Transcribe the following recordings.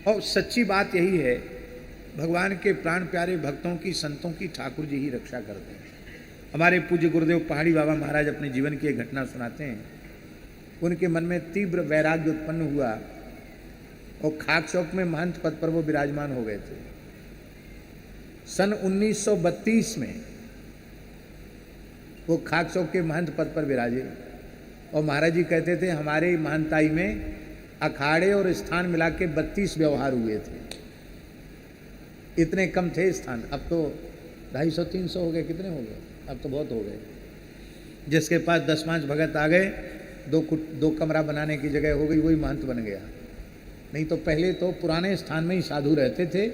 और सच्ची बात यही है, भगवान के प्राण प्यारे भक्तों की, संतों की ठाकुर जी ही रक्षा करते हैं। हमारे पूज्य गुरुदेव पहाड़ी बाबा महाराज अपने जीवन की एक घटना सुनाते हैं। उनके मन में तीव्र वैराग्य उत्पन्न हुआ और खाक चौक में महंत पद पर वो विराजमान हो गए थे। सन 1932 में वो खाक चौक के महंत पद पर विराजे और महाराज जी कहते थे हमारे महंताई में अखाड़े और स्थान मिला के 32 व्यवहार हुए थे। इतने कम थे स्थान, अब तो 250-300 हो गए, कितने हो गए, अब तो बहुत हो गए। जिसके पास 10-5 भगत आ गए, दो कमरा बनाने की जगह हो गई, वही महंत बन गया। नहीं तो पहले तो पुराने स्थान में ही साधु रहते थे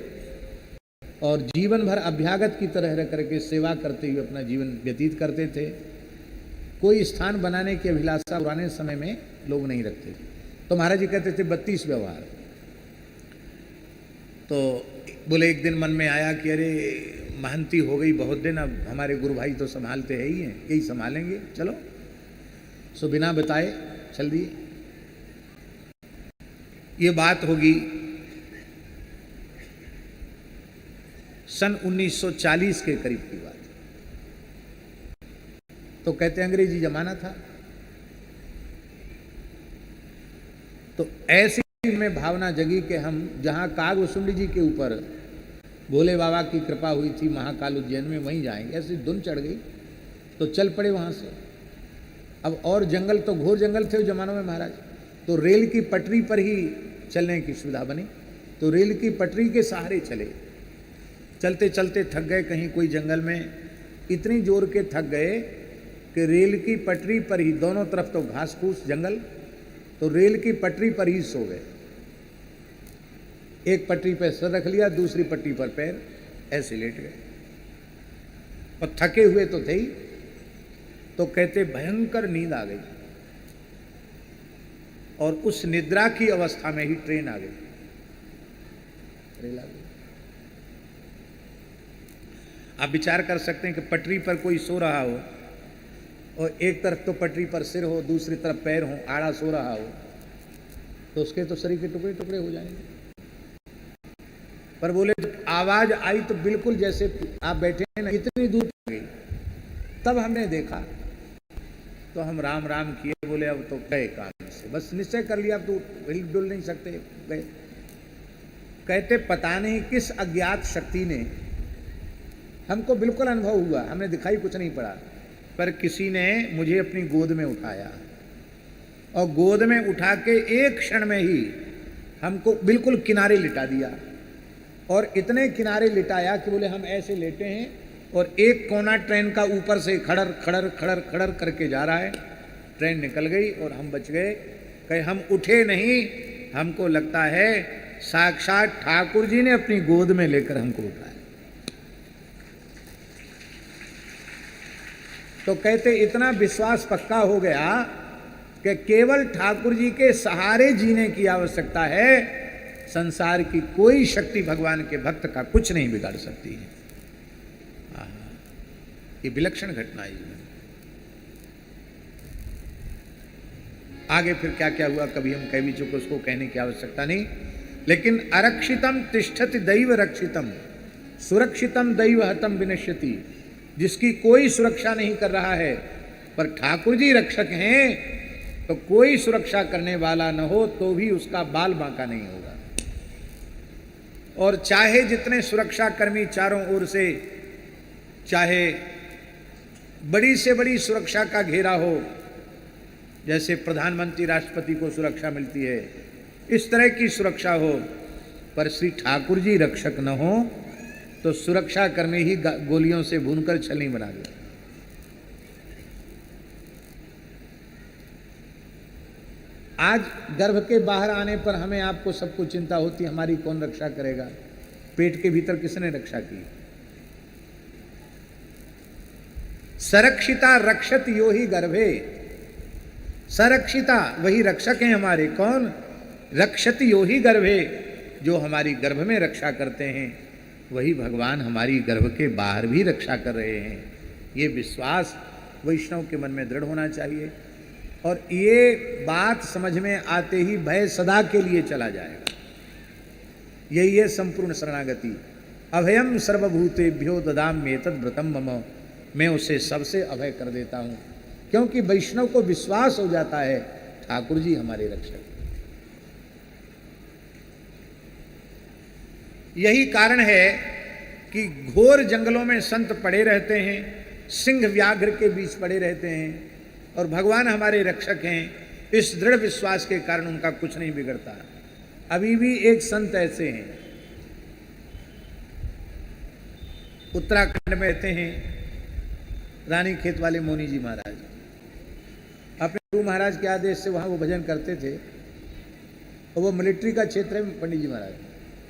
और जीवन भर अभ्यागत की तरह रह करके सेवा करते हुए अपना जीवन व्यतीत करते थे। कोई स्थान बनाने की अभिलाषा पुराने समय में लोग नहीं रखते थे। तो महाराज जी कहते थे 32 व्यवहार। तो बोले एक दिन मन में आया कि अरे महंती हो गई बहुत दिन, अब हमारे गुरु भाई तो संभालते हैं ही हैं, यही संभालेंगे, चलो। सो बिना बताए चल दिए। ये बात होगी सन 1940 के करीब की बात। तो कहते अंग्रेजी जमाना था, तो ऐसी में भावना जगी कि हम जहां कागभूषुंडी जी के ऊपर भोले बाबा की कृपा हुई थी महाकाल उज्जैन में, वहीं जाएंगे। ऐसी धुन चढ़ गई तो चल पड़े वहां से। अब और जंगल तो घोर जंगल थे उस जमानों में महाराज, तो रेल की पटरी पर ही चलने की सुविधा बनी। तो रेल की पटरी के सहारे चले, चलते चलते थक गए कहीं कोई जंगल में, इतनी जोर के थक गए कि रेल की पटरी पर ही, दोनों तरफ तो घास फूस जंगल, तो रेल की पटरी पर ही सो गए। एक पटरी पर सर रख लिया, दूसरी पटरी पर पैर, ऐसे लेट गए और थके हुए तो थे ही। तो कहते भयंकर नींद आ गई और उस निद्रा की अवस्था में ही ट्रेन आ गई, रेल आ गई। आप विचार कर सकते हैं कि पटरी पर कोई सो रहा हो और एक तरफ तो पटरी पर सिर हो, दूसरी तरफ पैर हो, आड़ा सो रहा हो, तो उसके तो शरीर के टुकड़े टुकड़े हो जाएंगे। पर बोले आवाज आई तो बिल्कुल जैसे आप बैठे हैं ना, इतनी दूर गई। तब हमने देखा तो हम राम राम किए, बोले अब तो गए काम से, बस निश्चय कर लिया, अब तो हिल डुल नहीं सकते, गए। कहते पता नहीं किस अज्ञात शक्ति ने, हमको बिल्कुल अनुभव हुआ, हमने दिखाई कुछ नहीं पड़ा, पर किसी ने मुझे अपनी गोद में उठाया और गोद में उठा के एक क्षण में ही हमको बिल्कुल किनारे लिटा दिया। और इतने किनारे लिटाया कि बोले हम ऐसे लेटे हैं और एक कोना ट्रेन का ऊपर से खड़र खड़र खड़र खड़र करके जा रहा है। ट्रेन निकल गई और हम बच गए। कहीं हम उठे नहीं, हमको लगता है साक्षात ठाकुर जी ने अपनी गोद में लेकर हमको उठाया। तो कहते इतना विश्वास पक्का हो गया कि केवल ठाकुर जी के सहारे जीने की आवश्यकता है। संसार की कोई शक्ति भगवान के भक्त का कुछ नहीं बिगाड़ सकती है। ये विलक्षण घटना है। आगे फिर क्या क्या हुआ कभी हम कह भी चुके, उसको कहने की आवश्यकता नहीं। लेकिन अरक्षितम तिष्ठति दैव रक्षितम, सुरक्षितम दैव हतम विनश्यति। जिसकी कोई सुरक्षा नहीं कर रहा है पर ठाकुर जी रक्षक हैं, तो कोई सुरक्षा करने वाला न हो तो भी उसका बाल बांका नहीं होगा। और चाहे जितने सुरक्षा कर्मी चारों ओर से, चाहे बड़ी से बड़ी सुरक्षा का घेरा हो, जैसे प्रधानमंत्री राष्ट्रपति को सुरक्षा मिलती है, इस तरह की सुरक्षा हो, पर श्री ठाकुर जी रक्षक न हो तो सुरक्षा कर्मी ही गोलियों से भूनकर छलनी बना दे। आज गर्भ के बाहर आने पर हमें आपको सबको चिंता होती, हमारी कौन रक्षा करेगा। पेट के भीतर किसने रक्षा की? संरक्षिता रक्षत यो ही गर्भे। संरक्षिता वही रक्षक हैं हमारे। कौन? रक्षत यो ही गर्भे, जो हमारी गर्भ में रक्षा करते हैं वही भगवान हमारी गर्भ के बाहर भी रक्षा कर रहे हैं। ये विश्वास वैष्णव के मन में दृढ़ होना चाहिए। और ये बात समझ में आते ही भय सदा के लिए चला जाएगा। यही है संपूर्ण शरणागति। अभयम सर्वभूतेभ्यो ददाम्येतद् व्रतम मम, मैं उसे सबसे अभय कर देता हूँ, क्योंकि वैष्णव को विश्वास हो जाता है ठाकुर जी हमारे रक्षक। यही कारण है कि घोर जंगलों में संत पड़े रहते हैं, सिंह व्याघ्र के बीच पड़े रहते हैं, और भगवान हमारे रक्षक हैं। इस दृढ़ विश्वास के कारण उनका कुछ नहीं बिगड़ता। अभी भी एक संत ऐसे हैं, उत्तराखंड में रहते हैं, रानी खेत वाले मोनी जी महाराज। अपने गुरु महाराज के आदेश से वहाँ वो भजन करते थे, और वो मिलिट्री का क्षेत्र है पंडित जी महाराज,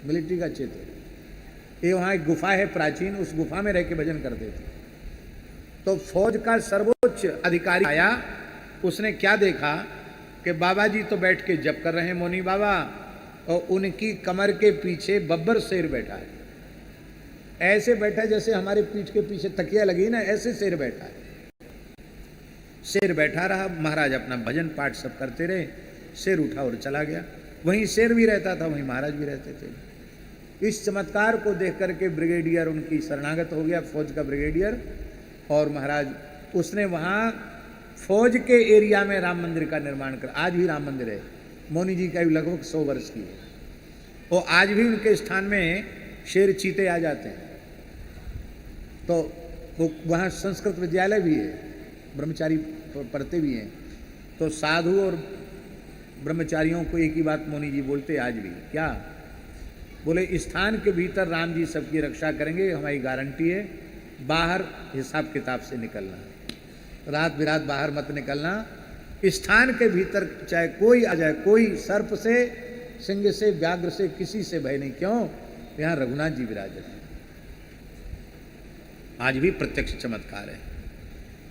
मिलिट्री का क्षेत्र। ये वहाँ एक गुफा है प्राचीन, उस गुफा में रह के भजन करते थे। तो फौज का सर्वोच्च अधिकारी आया, उसने क्या देखा कि बाबा जी तो बैठ के जप कर रहे हैं मोनी बाबा, और उनकी कमर के पीछे बब्बर शेर बैठा है। ऐसे बैठा है जैसे हमारे पीठ के पीछे तकिया लगी ना, ऐसे शेर बैठा है। शेर बैठा रहा, महाराज अपना भजन पाठ सब करते रहे, शेर उठा और चला गया। वहीं शेर भी रहता था, वहीं महाराज भी रहते थे। इस चमत्कार को देख करके ब्रिगेडियर उनकी शरणागत हो गया, फौज का ब्रिगेडियर, और महाराज उसने वहाँ फौज के एरिया में राम मंदिर का निर्माण कर, आज भी राम मंदिर है। मोनी जी का भी लगभग 100 वर्ष की है, और आज भी उनके स्थान में शेर चीते आ जाते हैं। तो वो वहाँ संस्कृत विद्यालय भी है, ब्रह्मचारी पढ़ते भी हैं। तो साधु और ब्रह्मचारियों को एक ही बात मोनी जी बोलते आज भी, क्या बोले, स्थान के भीतर राम जी सबकी रक्षा करेंगे, हमारी गारंटी है। बाहर हिसाब किताब से निकलना, रात बिरात बाहर मत निकलना। स्थान के भीतर चाहे कोई आ जाए, कोई सर्प से, सिंह से, व्याघ्र से, किसी से भय नहीं। क्यों? यहाँ रघुनाथ जी विराजते हैं। आज भी प्रत्यक्ष चमत्कार है।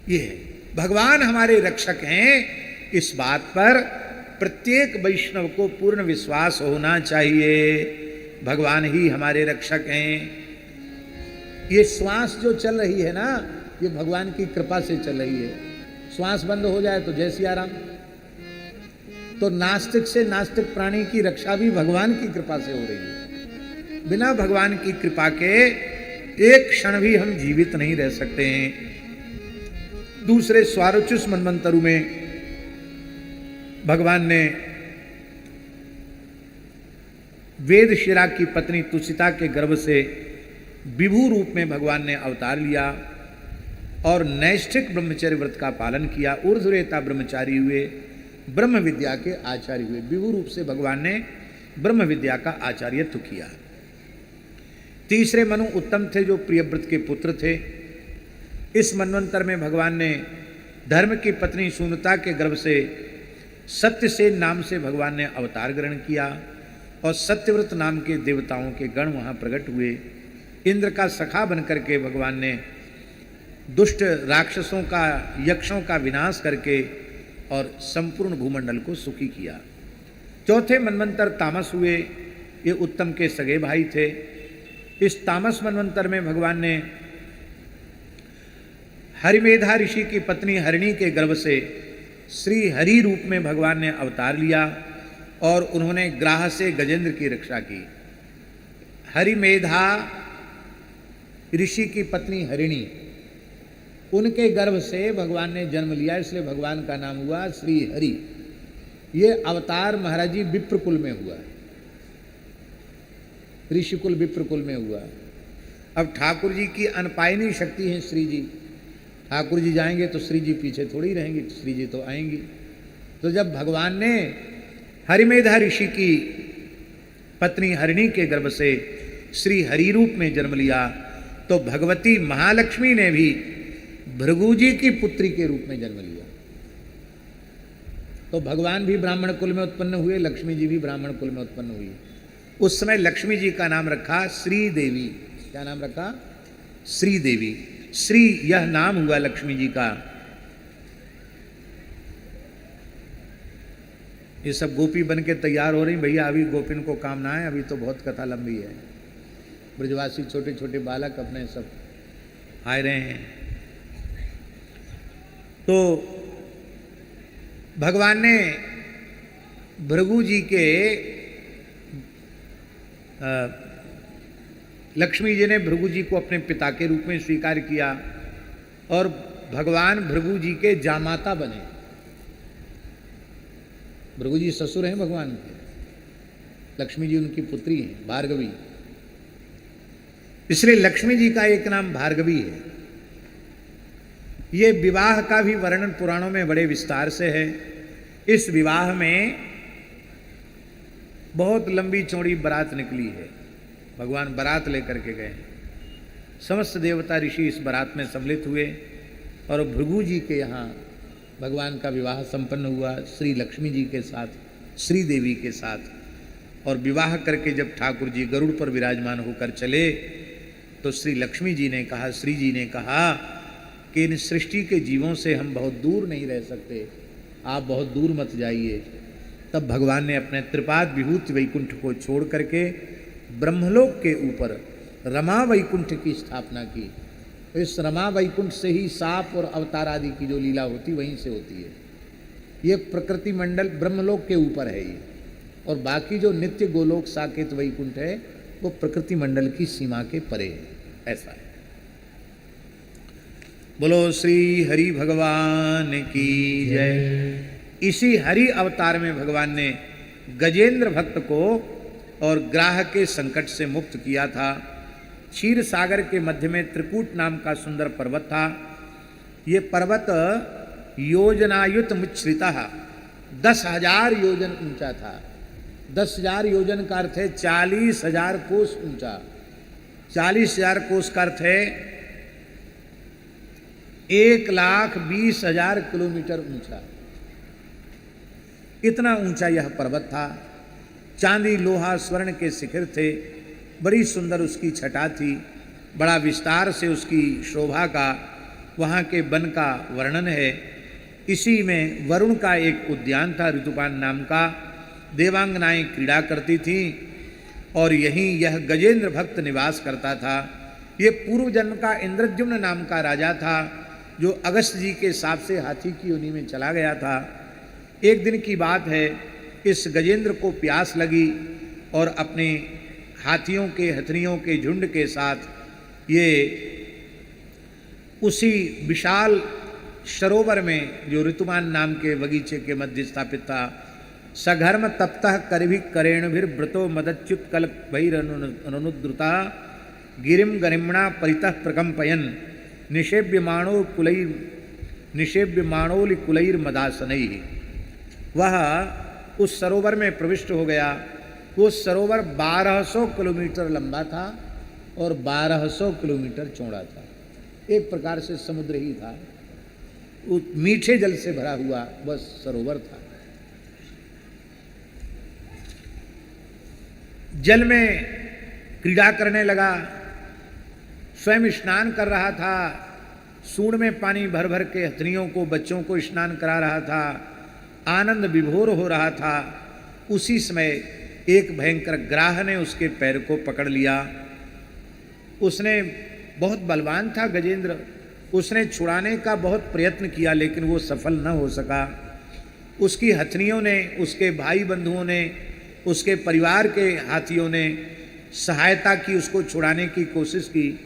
ये है भगवान हमारे रक्षक हैं, इस बात पर प्रत्येक वैष्णव को पूर्ण विश्वास होना चाहिए। भगवान ही हमारे रक्षक हैं। ये श्वास जो चल रही है ना, ये भगवान की कृपा से चल रही है। श्वास बंद हो जाए तो जय सिया राम। तो नास्तिक से नास्तिक प्राणी की रक्षा भी भगवान की कृपा से हो रही है। बिना भगवान की कृपा के एक क्षण भी हम जीवित नहीं रह सकते हैं। दूसरे स्वारोचुस मन्वंतरु में भगवान ने वेदशिरा की पत्नी तुषिता के गर्भ से विभू रूप में भगवान ने अवतार लिया और नैष्ठिक ब्रह्मचर्य व्रत का पालन किया। ऊर्ध्वरेता ब्रह्मचारी हुए, ब्रह्म विद्या के आचार्य हुए। विभू रूप से भगवान ने ब्रह्म विद्या का आचार्यत्व किया। तीसरे मनु उत्तम थे, जो प्रियव्रत के पुत्र थे। इस मनवंतर में भगवान ने धर्म की पत्नी सुनता के गर्भ से सत्यसेन नाम से भगवान ने अवतार ग्रहण किया और सत्यव्रत नाम के देवताओं के गण वहाँ प्रकट हुए। इंद्र का सखा बनकर के भगवान ने दुष्ट राक्षसों का, यक्षों का विनाश करके और संपूर्ण भूमंडल को सुखी किया। चौथे मनवंतर तामस हुए। ये उत्तम के सगे भाई थे। इस तामस मनवंतर में भगवान ने हरिमेधा ऋषि की पत्नी हरिणी के गर्भ से श्री हरि रूप में भगवान ने अवतार लिया और उन्होंने ग्राह से गजेंद्र की रक्षा की। हरिमेधा ऋषि की पत्नी हरिणी, उनके गर्भ से भगवान ने जन्म लिया, इसलिए भगवान का नाम हुआ श्री हरि। ये अवतार महाराज जी विप्रकुल में हुआ, ऋषिकुल विप्रकुल में हुआ। अब ठाकुर जी की अनपायनी शक्ति है श्री जी। ठाकुर जी जाएंगे तो श्री जी पीछे थोड़ी रहेंगी, श्री जी तो आएंगी। तो जब भगवान ने हरिमेधा ऋषि की पत्नी हरिणी के गर्भ से श्री हरि रूप में जन्म लिया, तो भगवती महालक्ष्मी ने भी भृगु जी की पुत्री के रूप में जन्म लिया। तो भगवान भी ब्राह्मण कुल में उत्पन्न हुए, लक्ष्मी जी भी ब्राह्मण कुल में उत्पन्न हुई। उस समय लक्ष्मी जी का नाम रखा श्री देवी। क्या नाम रखा? श्री देवी। श्री यह नाम हुआ लक्ष्मी जी का। ये सब गोपी बन के तैयार हो रही। भैया अभी गोपिन को काम ना है, अभी तो बहुत कथा लंबी है। ब्रजवासी छोटे छोटे बालक अपने सब आए रहे हैं। तो भगवान ने भृगु जी के लक्ष्मी जी ने भृगु जी को अपने पिता के रूप में स्वीकार किया और भगवान भृगु जी के जामाता बने। भृगु जी ससुर हैं भगवान के, लक्ष्मी जी उनकी पुत्री हैं, भार्गवी। इसलिए लक्ष्मी जी का एक नाम भार्गवी है। ये विवाह का भी वर्णन पुराणों में बड़े विस्तार से है। इस विवाह में बहुत लंबी चौड़ी बारात निकली है। भगवान बारात लेकर के गए, समस्त देवता ऋषि इस बारात में सम्मिलित हुए और भृगु जी के यहाँ भगवान का विवाह संपन्न हुआ श्री लक्ष्मी जी के साथ, श्री देवी के साथ। और विवाह करके जब ठाकुर जी गरुड़ पर विराजमान होकर चले तो श्री लक्ष्मी जी ने कहा, श्री जी ने कहा कि इन सृष्टि के जीवों से हम बहुत दूर नहीं रह सकते, आप बहुत दूर मत जाइए। तब भगवान ने अपने त्रिपाद विभूति वैकुंठ को छोड़ करके ब्रह्मलोक के ऊपर रमा वैकुंठ की स्थापना की। इस रमा वैकुंठ से ही साप और अवतार आदि की जो लीला होती वहीं से होती है। ये प्रकृति मंडल ब्रह्मलोक के ऊपर है ये, और बाकी जो नित्य गोलोक साकेत वैकुंठ है वो प्रकृति मंडल की सीमा के परे है। ऐसा है। बोलो श्री हरि भगवान की जय। इसी हरि अवतार में भगवान ने गजेंद्र भक्त को और ग्राह के संकट से मुक्त किया था। क्षीर सागर के मध्य में त्रिकूट नाम का सुंदर पर्वत था। ये पर्वत योजनायुत मुच्छ्रिता 10,000 योजन ऊंचा था। 10,000 योजन का अर्थ है 40,000 कोस ऊंचा। 40,000 कोस का अर्थ है 1,20,000 किलोमीटर ऊंचा। इतना ऊंचा यह पर्वत था। चांदी लोहा स्वर्ण के शिखर थे, बड़ी सुंदर उसकी छटा थी, बड़ा विस्तार से उसकी शोभा का वहाँ के वन का वर्णन है। इसी में वरुण का एक उद्यान था ऋतुपान नाम का, देवांगनाएं क्रीड़ा करती थीं और यहीं यह गजेंद्र भक्त निवास करता था। ये पूर्व जन्म का इंद्रद्युम्न नाम का राजा था जो अगस्त जी के हिसाब से हाथी की योनि में चला गया था। एक दिन की बात है, इस गजेंद्र को प्यास लगी और अपने हाथियों के हथनियों के झुंड के साथ ये उसी विशाल सरोवर में जो ऋतुमान नाम के बगीचे के मध्य स्थापित था, सघर्म तप्तः करभि करेणभिर्व्रतो मदच्युत कल्प भैरनुद्रुता गिरिम गरिम्णा परितः प्रकंपयन निषेव्यमाणोलि कुलैर मदासनैः। वह उस सरोवर में प्रविष्ट हो गया। वो सरोवर 1200 किलोमीटर लंबा था और 1200 किलोमीटर चौड़ा था। एक प्रकार से समुद्र ही था, मीठे जल से भरा हुआ बस सरोवर था। जल में क्रीड़ा करने लगा, स्वयं स्नान कर रहा था, सूंड में पानी भर भर के हथनियों को बच्चों को स्नान करा रहा था, आनंद विभोर हो रहा था। उसी समय एक भयंकर ग्राह ने उसके पैर को पकड़ लिया। उसने बहुत बलवान था गजेंद्र, उसने छुड़ाने का बहुत प्रयत्न किया लेकिन वो सफल न हो सका। उसकी हथनियों ने, उसके भाई बंधुओं ने, उसके परिवार के हाथियों ने सहायता की, उसको छुड़ाने की कोशिश की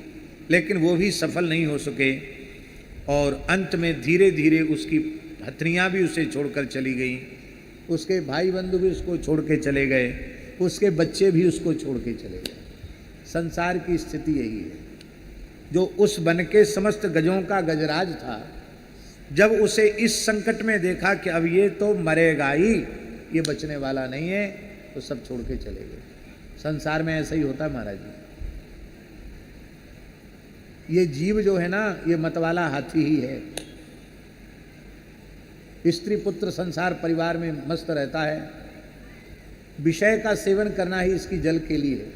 लेकिन वो भी सफल नहीं हो सके। और अंत में धीरे धीरे उसकी हथनियाँ भी उसे छोड़कर चली गईं, उसके भाई बंधु भी उसको छोड़ के चले गए, उसके बच्चे भी उसको छोड़ के चले गए। संसार की स्थिति यही है। जो उस वन के समस्त गजों का गजराज था, जब उसे इस संकट में देखा कि अब ये तो मरेगा ही, ये बचने वाला नहीं है, तो सब छोड़ के चले गए। संसार में ऐसा ही होता है महाराज जी। ये जीव जो है ना, ये मतवाला हाथी ही है। स्त्री पुत्र संसार परिवार में मस्त रहता है, विषय का सेवन करना ही इसकी जल के लिए है।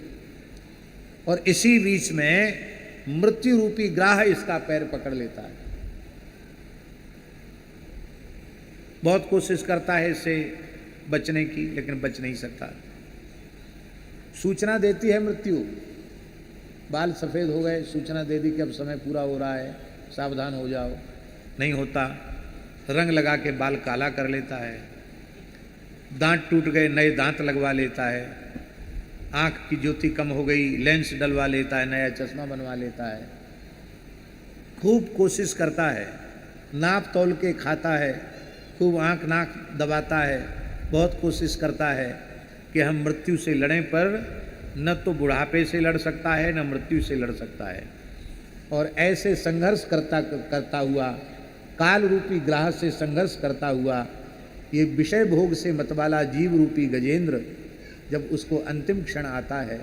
और इसी बीच में मृत्यु रूपी ग्राह इसका पैर पकड़ लेता है। बहुत कोशिश करता है इससे बचने की लेकिन बच नहीं सकता। सूचना देती है मृत्यु, बाल सफ़ेद हो गए, सूचना दे दी कि अब समय पूरा हो रहा है, सावधान हो जाओ। नहीं होता, रंग लगा के बाल काला कर लेता है, दांत टूट गए नए दांत लगवा लेता है, आँख की ज्योति कम हो गई, लेंस डलवा लेता है, नया चश्मा बनवा लेता है, खूब कोशिश करता है, नाप तौल के खाता है, खूब आँख नाक दबाता है, बहुत कोशिश करता है कि हम मृत्यु से लड़ें, पर न तो बुढ़ापे से लड़ सकता है न मृत्यु से लड़ सकता है। और ऐसे संघर्ष करता हुआ, काल रूपी ग्राह से संघर्ष करता हुआ, ये विषय भोग से मतवाला जीव रूपी गजेंद्र जब उसको अंतिम क्षण आता है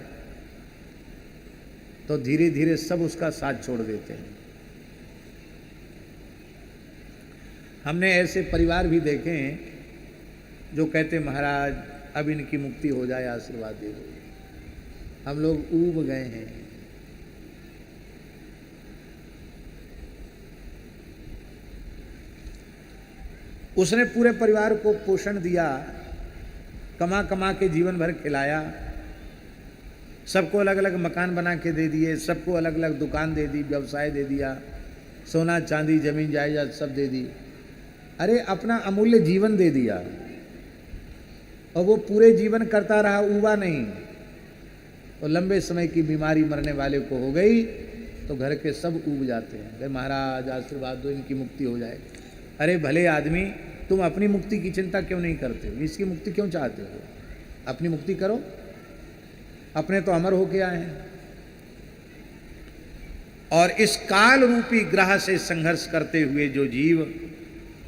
तो धीरे धीरे सब उसका साथ छोड़ देते हैं। हमने ऐसे परिवार भी देखे हैं जो कहते महाराज अब इनकी मुक्ति हो जाए, आशीर्वाद दे दो। हम लोग ऊब गए हैं। उसने पूरे परिवार को पोषण दिया, कमा कमा के जीवन भर खिलाया, सबको अलग अलग मकान बना के दे दिए, सबको अलग अलग दुकान दे दी, व्यवसाय दे दिया, सोना चांदी जमीन जायदाद सब दे दी। अरे अपना अमूल्य जीवन दे दिया और वो पूरे जीवन करता रहा, ऊबा नहीं। और लंबे समय की बीमारी मरने वाले को हो गई तो घर के सब ऊब जाते हैं, अरे महाराज आशीर्वाद दो, इनकी मुक्ति हो जाए। अरे भले आदमी, तुम अपनी मुक्ति की चिंता क्यों नहीं करते हो? इसकी मुक्ति क्यों चाहते हो? अपनी मुक्ति करो, अपने तो अमर होके आए हैं। और इस काल रूपी ग्रह से संघर्ष करते हुए जो जीव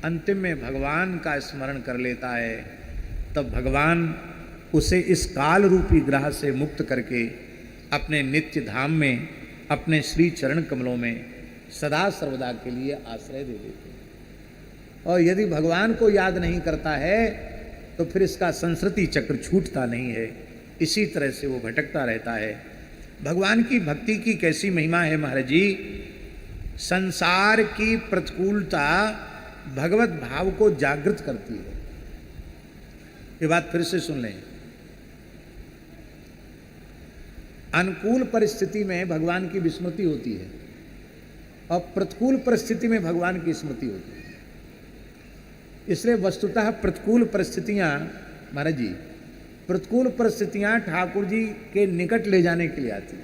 अंतिम में भगवान का स्मरण कर लेता है, तब भगवान उसे इस काल रूपी ग्रह से मुक्त करके अपने नित्य धाम में, अपने श्री चरण कमलों में सदा सर्वदा के लिए आश्रय दे देते हैं। और यदि भगवान को याद नहीं करता है तो फिर इसका संस्कृति चक्र छूटता नहीं है, इसी तरह से वो भटकता रहता है। भगवान की भक्ति की कैसी महिमा है महाराज जी। संसार की प्रतिकूलता भगवत भाव को जागृत करती है। ये बात फिर से सुन लें। अनुकूल परिस्थिति में भगवान की विस्मृति होती है और प्रतिकूल परिस्थिति में भगवान की स्मृति होती है। इसलिए वस्तुतः प्रतिकूल परिस्थितियां महाराज जी, प्रतिकूल परिस्थितियां ठाकुर जी के निकट ले जाने के लिए आती है,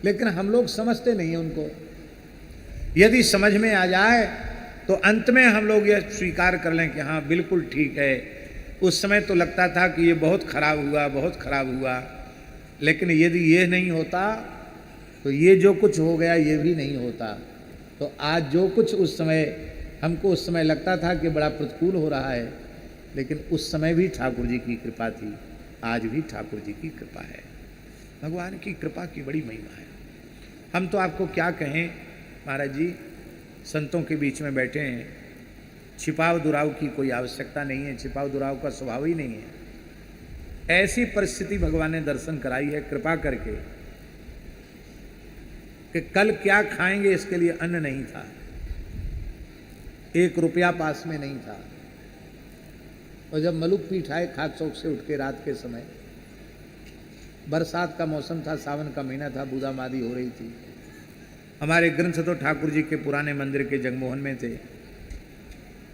लेकिन हम लोग समझते नहीं हैं उनको। यदि समझ में आ जाए तो अंत में हम लोग यह स्वीकार कर लें कि हाँ बिल्कुल ठीक है। उस समय तो लगता था कि ये बहुत खराब हुआ, बहुत खराब हुआ, लेकिन यदि ये नहीं होता तो ये जो कुछ हो गया ये भी नहीं होता। तो आज जो कुछ उस समय हमको उस समय लगता था कि बड़ा प्रतिकूल हो रहा है, लेकिन उस समय भी ठाकुर जी की कृपा थी, आज भी ठाकुर जी की कृपा है। भगवान की कृपा की बड़ी महिमा है। हम तो आपको क्या कहें महाराज जी, संतों के बीच में बैठे हैं, छिपाव दुराव की कोई आवश्यकता नहीं है, छिपाव दुराव का स्वभाव ही नहीं है। ऐसी परिस्थिति भगवान ने दर्शन कराई है कृपा करके कि कल क्या खाएंगे इसके लिए अन्न नहीं था, 1 रुपया पास में नहीं था। और जब मलुक पीठ आए खाक चौक से उठ के रात के समय, बरसात का मौसम था, सावन का महीना था, बूंदा बांदी हो रही थी। हमारे ग्रंथ तो ठाकुर जी के पुराने मंदिर के जगमोहन में थे।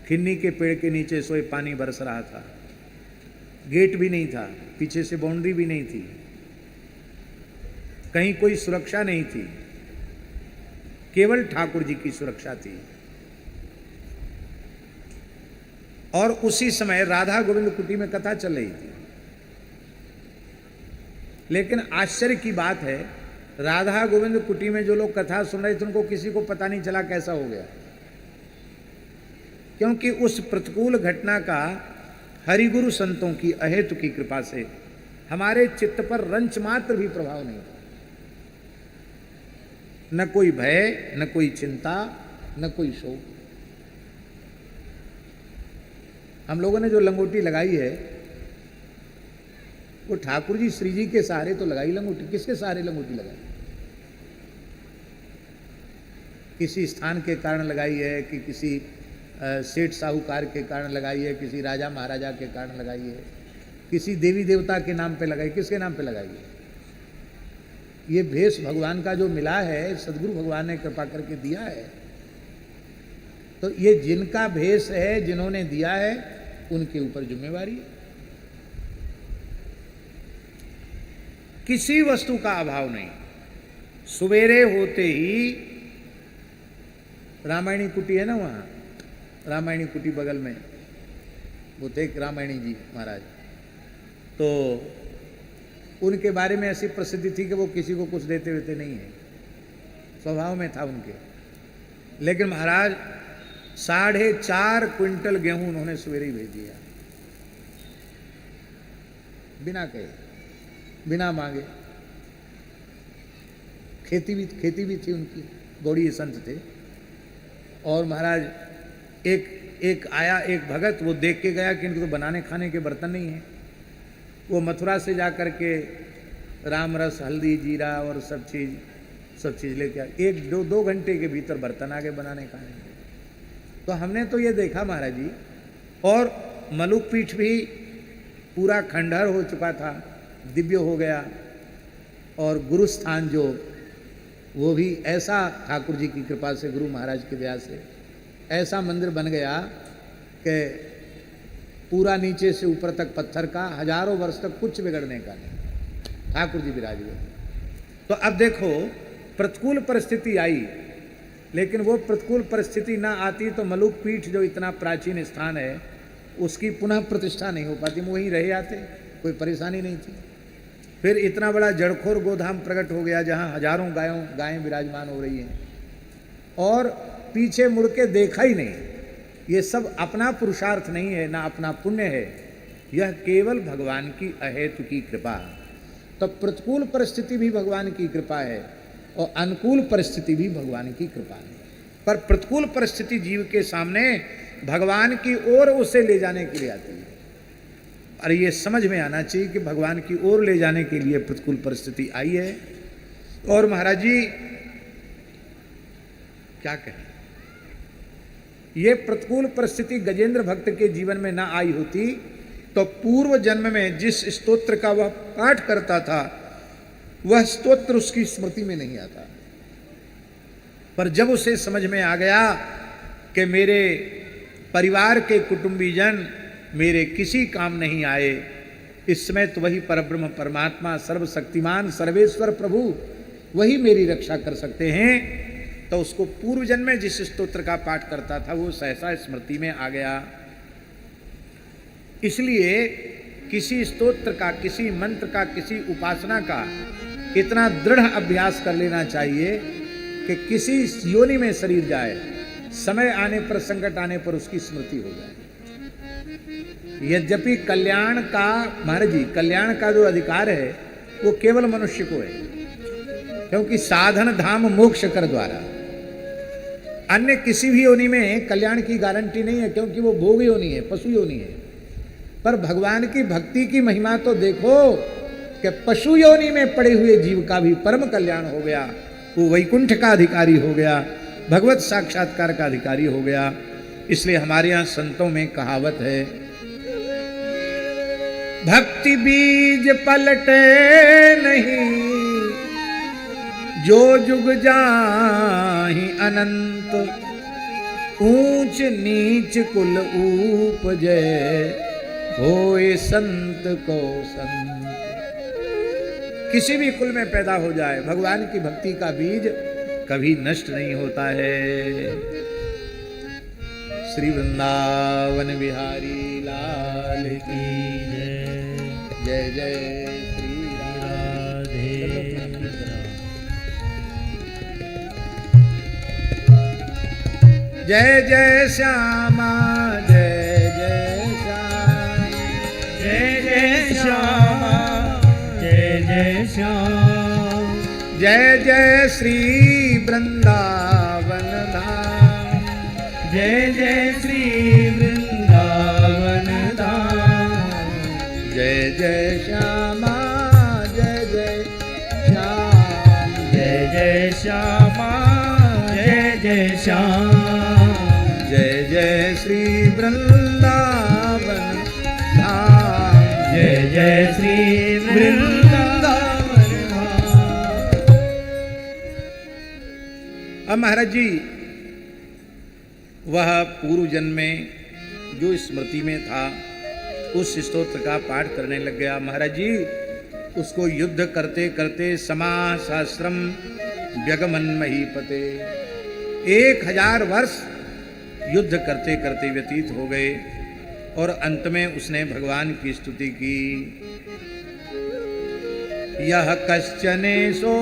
खिन्नी के पेड़ के नीचे सोए पानी बरस रहा था, गेट भी नहीं था, पीछे से बाउंड्री भी नहीं थी, कहीं कोई सुरक्षा नहीं थी, केवल ठाकुर जी की सुरक्षा थी। और उसी समय राधा गोविंद कुटी में कथा चल रही थी। लेकिन आश्चर्य की बात है, राधा गोविंद कुटी में जो लोग कथा सुन रहे थे उनको किसी को पता नहीं चला कैसा हो गया, क्योंकि उस प्रतिकूल घटना का हरिगुरु संतों की अहेतु की कृपा से हमारे चित्त पर रंच मात्र भी प्रभाव नहीं था। न कोई भय, न कोई चिंता, न कोई शोक। हम लोगों ने जो लंगोटी लगाई है वो ठाकुर जी श्री जी के सहारे तो लगाई लंगोटी। किसके सहारे लंगोटी लगाई? किसी स्थान के कारण लगाई है कि किसी सेठ साहूकार के कारण लगाई है, किसी राजा महाराजा के कारण लगाई है, किसी देवी देवता के नाम पे लगाई, किसके नाम पे लगाई है? ये भेष भगवान का जो मिला है, सदगुरु भगवान ने कृपा करके दिया है। तो ये जिनका भेष है, जिन्होंने दिया है, उनके ऊपर जिम्मेवारी है। किसी वस्तु का अभाव नहीं। सवेरे होते ही रामायणी कुटी है ना, वहाँ रामायणी कुटी बगल में वो थे रामायणी जी महाराज, तो उनके बारे में ऐसी प्रसिद्धि थी कि वो किसी को कुछ देते वेते नहीं है, स्वभाव में था उनके। लेकिन महाराज 4.5 क्विंटल गेहूं उन्होंने सवेरे ही भेज दिया, बिना कहे, बिना मांगे। खेती भी थी उनकी, गौड़ीय संत थे। और महाराज एक आया, एक भगत, वो देख के गया कि इनको तो बनाने खाने के बर्तन नहीं है। वो मथुरा से जा कर के राम रस, हल्दी, जीरा और सब चीज़ लेके आया। 1-2 घंटे के भीतर बर्तन आ गए बनाने खाने के। तो हमने तो ये देखा महाराज जी। और मलुक पीठ भी पूरा खंडहर हो चुका था, दिव्य हो गया। और गुरुस्थान जो, वो भी ऐसा ठाकुर जी की कृपा से, गुरु महाराज की दया से ऐसा मंदिर बन गया कि पूरा नीचे से ऊपर तक पत्थर का, हजारों वर्ष तक कुछ बिगड़ने का नहीं, ठाकुर जी विराज हुए। तो अब देखो, प्रतिकूल परिस्थिति आई, लेकिन वो प्रतिकूल परिस्थिति ना आती तो मलुक पीठ जो इतना प्राचीन स्थान है उसकी पुनः प्रतिष्ठा नहीं हो पाती, वहीं रह जाते, कोई परेशानी नहीं थी। फिर इतना बड़ा जड़खोर गोधाम प्रकट हो गया जहाँ हजारों गायें विराजमान हो रही हैं, और पीछे मुड़ के देखा ही नहीं। ये सब अपना पुरुषार्थ नहीं है, ना अपना पुण्य है, यह केवल भगवान की अहेतु की कृपा। तो प्रतिकूल परिस्थिति भी भगवान की कृपा है और अनुकूल परिस्थिति भी भगवान की कृपा है। पर प्रतिकूल परिस्थिति जीव के सामने भगवान की ओर उसे ले जाने के लिए आती है। और ये समझ में आना चाहिए कि भगवान की ओर ले जाने के लिए प्रतिकूल परिस्थिति आई है। और महाराज जी क्या कहें, ये प्रतिकूल परिस्थिति गजेंद्र भक्त के जीवन में ना आई होती तो पूर्व जन्म में जिस स्तोत्र का वह पाठ करता था वह स्तोत्र उसकी स्मृति में नहीं आता। पर जब उसे समझ में आ गया कि मेरे परिवार के कुटुंबीजन मेरे किसी काम नहीं आए, इस समय तो वही परब्रह्म परमात्मा सर्वशक्तिमान सर्वेश्वर प्रभु वही मेरी रक्षा कर सकते हैं, तो उसको पूर्व जन्म में जिस स्तोत्र का पाठ करता था वो सहसा स्मृति में आ गया। इसलिए किसी स्तोत्र का, किसी मंत्र का, किसी उपासना का इतना दृढ़ अभ्यास कर लेना चाहिए कि किसी योनि में शरीर जाए, समय आने पर, संकट आने पर उसकी स्मृति हो जाए। यद्यपि कल्याण का, महाराज जी, कल्याण का जो अधिकार है वो केवल मनुष्य को है, क्योंकि साधन धाम मोक्ष कर द्वारा। अन्य किसी भी योनि में कल्याण की गारंटी नहीं है, क्योंकि वो भोग योनि है, पशु योनि है। पर भगवान की भक्ति की महिमा तो देखो कि पशु योनि में पड़े हुए जीव का भी परम कल्याण हो गया, वो वैकुंठ का अधिकारी हो गया, भगवत साक्षात्कार का अधिकारी हो गया। इसलिए हमारे यहाँ संतों में कहावत है, भक्ति बीज पलटे नहीं, जो जुग जाहि अनंत, ऊंच नीच कुल उपजे, होए संत को संत। किसी भी कुल में पैदा हो जाए, भगवान की भक्ति का बीज कभी नष्ट नहीं होता है। श्री वृंदावन बिहारी लाल की जय। जय जय श्री राधे। जय जय श्यामा, जय जय श्याम, जय जय श्यामा, जय जय श्याम। जय जय श्री वृंदावन धाम, जय जय श्री वृंदावन धाम। जय जय श्यामा, जय जय श्याम, जय जय श्यामा, जय जय श्याम। जय जय श्री वृंदावन धाम, जय जय श्री वृंदावन धाम। अब महाराज जी वह पूर्व जन्म में जो स्मृति में था उस स्तोत्र का पाठ करने लग गया। महाराज जी उसको युद्ध करते करते समासहस्रम व्यगमन महीपते, 1000 वर्ष युद्ध करते करते व्यतीत हो गए और अंत में उसने भगवान की स्तुति की। यह कश्चने सो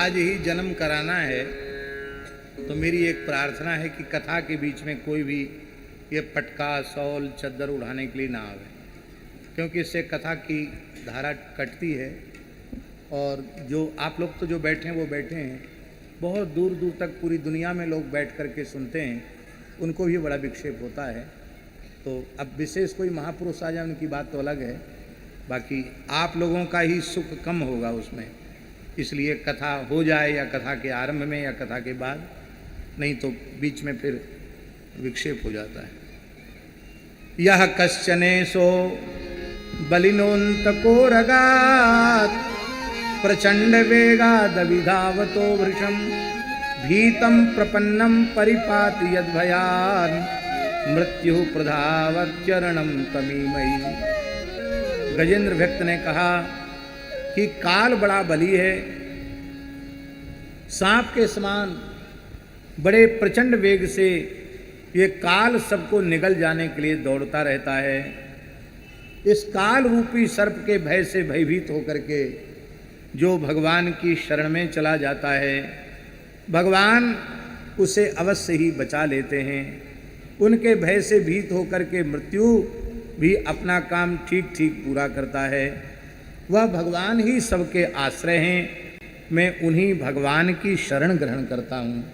आज ही जन्म कराना है तो मेरी एक प्रार्थना है कि कथा के बीच में कोई भी ये पटका शॉल चद्दर उड़ाने के लिए ना आवे, क्योंकि इससे कथा की धारा कटती है। और जो आप लोग तो जो बैठे हैं वो बैठे हैं, बहुत दूर दूर तक पूरी दुनिया में लोग बैठ कर के सुनते हैं, उनको भी बड़ा विक्षेप होता है। तो अब विशेष कोई महापुरुष आ जाए उनकी बात तो अलग है, बाकी आप लोगों का ही सुख कम होगा उसमें। इसलिए कथा हो जाए या कथा के आरंभ में या कथा के बाद, नहीं तो बीच में फिर विक्षेप हो जाता है। यह कश्चने सो बलिनोन्तको रगात् प्रचंड वेगादविधावतो वृषम भीतम प्रपन्नम परिपाति यद्भयान् मृत्यु प्रधावच्चरणम तमीमयी। गजेंद्र भक्त ने कहा कि काल बड़ा बली है, सांप के समान बड़े प्रचंड वेग से ये काल सबको निगल जाने के लिए दौड़ता रहता है। इस काल रूपी सर्प के भय से भयभीत होकर के जो भगवान की शरण में चला जाता है, भगवान उसे अवश्य ही बचा लेते हैं। उनके भय से भीत होकर के मृत्यु भी अपना काम ठीक ठीक पूरा करता है। वह भगवान ही सबके आश्रय हैं, मैं उन्हीं भगवान की शरण ग्रहण करता हूँ,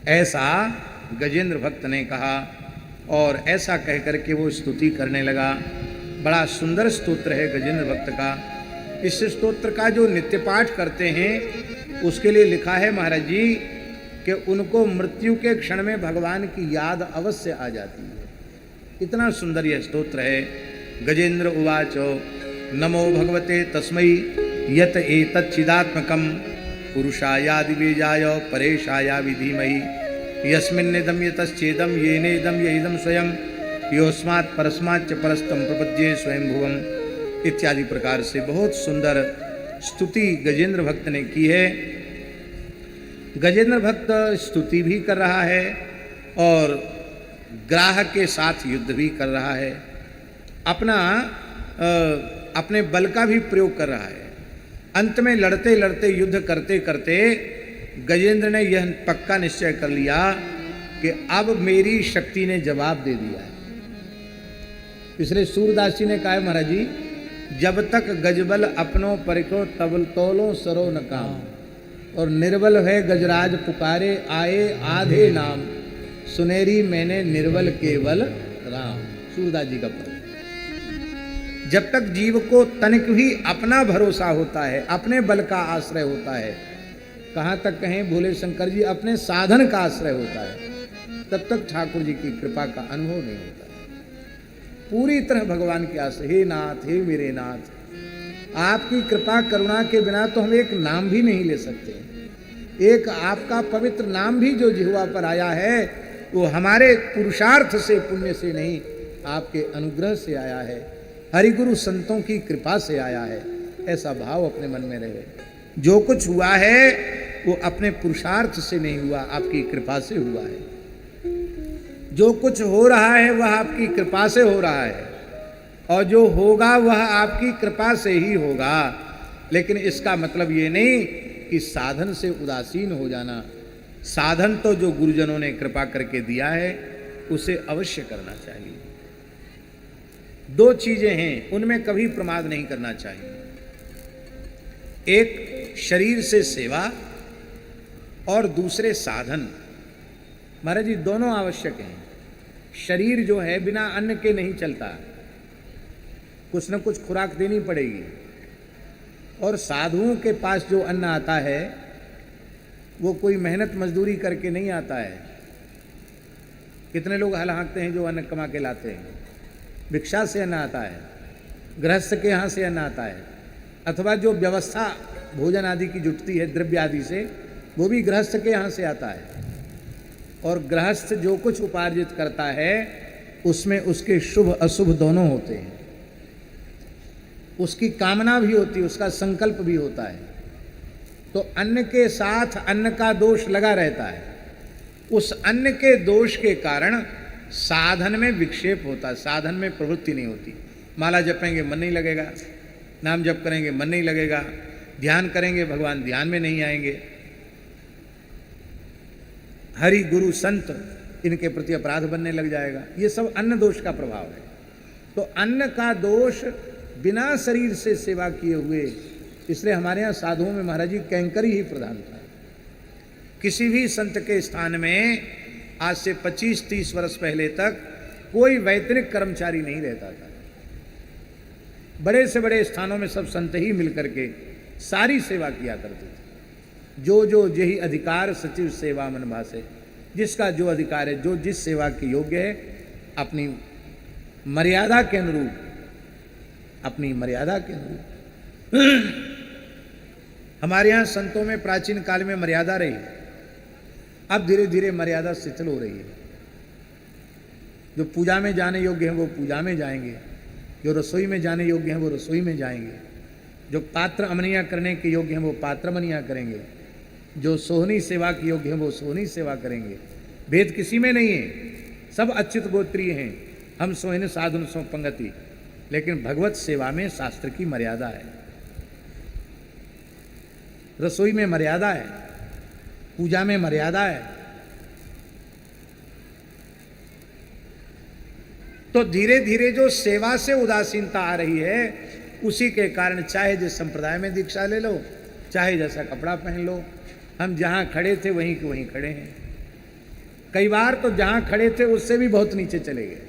ऐसा गजेंद्र भक्त ने कहा। और ऐसा कह करके वो स्तुति करने लगा। बड़ा सुंदर स्तोत्र है गजेंद्र भक्त का। इस स्तोत्र का जो नित्य पाठ करते हैं उसके लिए लिखा है महाराज जी कि उनको मृत्यु के क्षण में भगवान की याद अवश्य आ जाती है। इतना सुंदर यह स्तोत्र है। गजेंद्र उवाचो नमो भगवते तस्मै यत एतच्चिदात्मकं पुरुषायादिबीजाय परेशाया विधीमहि यस्मिन्निदं यतश्चेदं येनेदं यइदं स्वयं योस्मात् परस्माच्च परस्तम प्रपद्ये स्वयंभुवम् इत्यादि प्रकार से बहुत सुंदर स्तुति गजेंद्र भक्त ने की है। गजेंद्र भक्त स्तुति भी कर रहा है और ग्राह के साथ युद्ध भी कर रहा है, अपने बल का भी प्रयोग कर रहा है। अंत में लड़ते लड़ते युद्ध करते करते गजेंद्र ने यह पक्का निश्चय कर लिया कि अब मेरी शक्ति ने जवाब दे दिया है। इसलिए सूरदास जी ने कहा है महाराज जी, जब तक गजबल अपनों परिको तब तोलो सरो न काम, और निर्बल है गजराज पुकारे आए आधे नाम, सुनेरी मैंने निर्बल केवल राम। सूरदास जी का पद। जब तक जीव को तनिक भी अपना भरोसा होता है, अपने बल का आश्रय होता है, कहां तक कहें भोले शंकर जी, अपने साधन का आश्रय होता है, तब तक ठाकुर जी की कृपा का अनुभव नहीं होता। पूरी तरह भगवान के आश्रय, हे नाथ, हे मेरे नाथ, आपकी कृपा करुणा के बिना तो हम एक नाम भी नहीं ले सकते। एक आपका पवित्र नाम भी जो जिह्वा पर आया है, वो हमारे पुरुषार्थ से, पुण्य से नहीं, आपके अनुग्रह से आया है, हरिगुरु संतों की कृपा से आया है। ऐसा भाव अपने मन में रहे। जो कुछ हुआ है वो अपने पुरुषार्थ से नहीं हुआ, आपकी कृपा से हुआ है। जो कुछ हो रहा है वह आपकी कृपा से हो रहा है, और जो होगा वह आपकी कृपा से ही होगा। लेकिन इसका मतलब ये नहीं कि साधन से उदासीन हो जाना। साधन तो जो गुरुजनों ने कृपा करके दिया है उसे अवश्य करना चाहिए। दो चीजें हैं, उनमें कभी प्रमाद नहीं करना चाहिए। एक शरीर से सेवा और दूसरे साधन। महाराज जी दोनों आवश्यक हैं। शरीर जो है बिना अन्न के नहीं चलता, कुछ न कुछ खुराक देनी पड़ेगी। और साधुओं के पास जो अन्न आता है वो कोई मेहनत मजदूरी करके नहीं आता है। कितने लोग हल हाँकते हैं जो अन्न कमा के लाते हैं, भिक्षा से अन्न आता है, गृहस्थ के यहाँ से अन्न आता है, अथवा जो व्यवस्था भोजन आदि की जुटती है द्रव्य आदि से, वो भी गृहस्थ के यहाँ से आता है। और गृहस्थ जो कुछ उपार्जित करता है उसमें उसके शुभ अशुभ दोनों होते हैं। उसकी कामना भी होती है, उसका संकल्प भी होता है। तो अन्न के साथ अन्न का दोष लगा रहता है। उस अन्न के दोष के कारण साधन में विक्षेप होता है, साधन में प्रवृत्ति नहीं होती। माला जपेंगे मन नहीं लगेगा, नाम जप करेंगे मन नहीं लगेगा, ध्यान करेंगे भगवान ध्यान में नहीं आएंगे। हरि गुरु संत इनके प्रति अपराध बनने लग जाएगा। ये सब अन्न दोष का प्रभाव है। तो अन्न का दोष बिना शरीर से सेवा किए हुए, इसलिए हमारे यहाँ साधुओं में महाराज जी कैंकरी ही प्रधान था। किसी भी संत के स्थान में आज से 25-30 वर्ष पहले तक कोई वैतनिक कर्मचारी नहीं रहता था। बड़े से बड़े स्थानों में सब संत ही मिलकर के सारी सेवा किया करते थे। जो जो यही अधिकार सचिव सेवा मन भासे, जिसका जो अधिकार है, जो जिस सेवा के योग्य है, अपनी मर्यादा के अनुरूप, अपनी मर्यादा के अनुरूप। हमारे यहाँ संतों में प्राचीन काल में मर्यादा रही, अब धीरे धीरे मर्यादा शिथिल हो रही है। जो पूजा में जाने योग्य हैं वो पूजा में जाएंगे, जो रसोई में जाने योग्य हैं वो रसोई में जाएंगे, जो पात्र अमनिया करने के योग्य हैं वो पात्र अमनिया करेंगे, जो सोहनी सेवा के योग्य हैं वो सोहनी सेवा करेंगे। भेद किसी में नहीं है, सब अच्युत गोत्रीय हैं। हम सोहन साधुन सो पंगति, लेकिन भगवत सेवा में शास्त्र की मर्यादा है। रसोई में मर्यादा है, पूजा में मर्यादा है। तो धीरे धीरे जो सेवा से उदासीनता आ रही है, उसी के कारण चाहे जिस संप्रदाय में दीक्षा ले लो, चाहे जैसा कपड़ा पहन लो, हम जहां खड़े थे वहीं के वहीं खड़े हैं। कई बार तो जहां खड़े थे उससे भी बहुत नीचे चले गए।